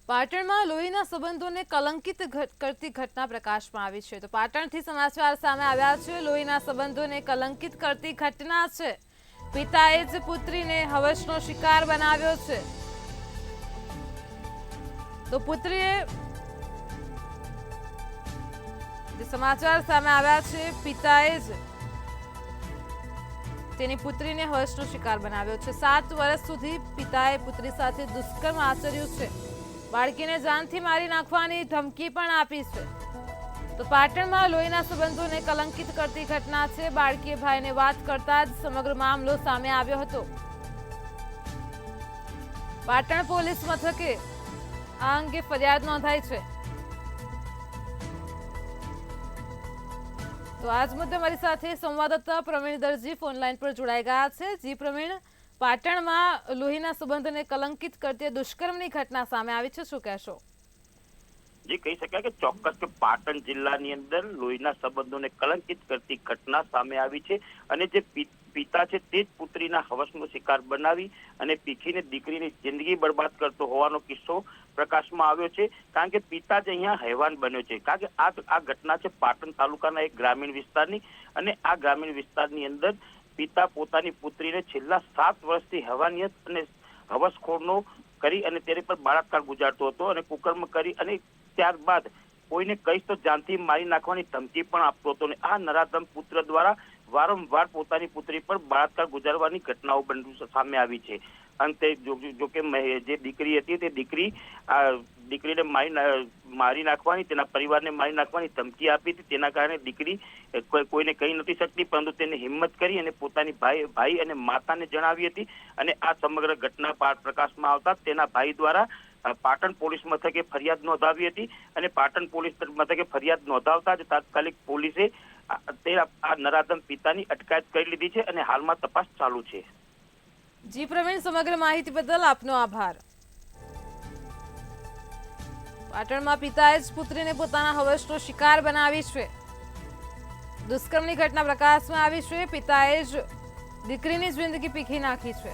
પાટણમાં લોહીના સંબંધોને કલંકિત કરતી ઘટના પ્રકાશમાં આવી છે. તો પાટણથી સમાચાર સામે આવ્યા છે. લોહીના સંબંધોને કલંકિત કરતી ઘટના છે. પિતાએ જ પુત્રીને હવસનો શિકાર બનાવ્યો છે. તો પુત્રીએ જે સમાચાર સામે આવ્યા છે, પિતાએ જ તેની પુત્રીને હવસનો શિકાર બનાવ્યો છે. 7 વર્ષ સુધી પિતાએ પુત્રી સાથે દુષ્કર્મ આચર્યું છે. બાળકીને જાનથી મારી નાખવાની ધમકી પણ આપી છે. તો પાટણમાં લોહીના સંબંધોને કલંકિત કરતી ઘટના છે. બાળકીએ ભાઈને વાત કરતા જ સમગ્ર મામલો સામે આવ્યો હતો. પાટણ પોલીસ મથકે આ અંગે ફરિયાદ નોંધાઈ છે. તો આજ મુદ્દે મારી સાથે સંવાદદાતા પ્રવીણ દરજી ફોનલાઈન પર જોડાઈ ગયા છે. જી પ્રવીણ, પાટણમાં લોહીના સંબંધને કલંકિત કરતી દુષ્કર્મની ઘટના સામે આવી છે, શું કહેશો? જે કહી શકાય કે ચોક્કસ કે પાટણ જિલ્લાની અંદર લોહીના સંબંધોને કલંકિત કરતી ઘટના સામે આવી છે. અને જે પિતા છે તે જ પુત્રીના હવસનો શિકાર બનાવી અને પીખીને દીકરીની જિંદગી બરબાદ કરતો હોવાનો કિસ્સો પ્રકાશમાં આવ્યો છે. કારણ કે પિતા જ અહીંયા હેવાન બન્યો છે. કારણ કે આ ઘટના છે પાટણ તાલુકાના એક ગ્રામીણ વિસ્તારની, અને આ ગ્રામીણ વિસ્તારની અંદર પિતા પોતાની પુત્રીને છેલ્લા 7 વર્ષથી હેવાનિયત અને હવસખોરનો કરી અને તેની પર બળાત્કાર ગુજારતો હતો અને કુકર્મ કરી અને ત્યારબાદ કોઈને કહીશ તો જાનથી મારી નાખવાની ધમકી પણ આપતો હતો. અને આ નરાધમ પુત્ર દ્વારા વારંવાર પોતાની પુત્રી પર બળાત્કાર ગુજારવાની ઘટનાઓ સામે આવી છે. અંતે જોકે જે દીકરી હતી તે દીકરીને મારી નાખવાની, તેના પરિવારને મારી નાખવાની ધમકી આપી હતી. તેના કારણે દીકરી કોઈને કહી નથી શકતી, પરંતુ તેને હિંમત કરી અને પોતાની ભાઈ અને માતાને જણાવી હતી. અને આ સમગ્ર ઘટના પ્રકાશમાં આવતા તેના ભાઈ દ્વારા પાટણ પોલીસ મથકે ફરિયાદ નોંધાવી હતી. અને પાટણ પોલીસ મથકે ફરિયાદ નોંધાવતા જ તાત્કાલિક પોલીસે આ નરાધમ પિતાની અટકાયત કરી લીધી છે અને હાલમાં તપાસ ચાલુ છે. જી પ્રવીણ, સમગ્ર માહિતી બદલ આપનો આભાર. પાટણમાં પિતાએ જ પુત્રીને પોતાના હવસનો શિકાર બનાવી છે. દુષ્કર્મની ઘટના પ્રકાશમાં આવી છે. પિતાએ જ દીકરીની જિંદગી પીખી નાખી છે.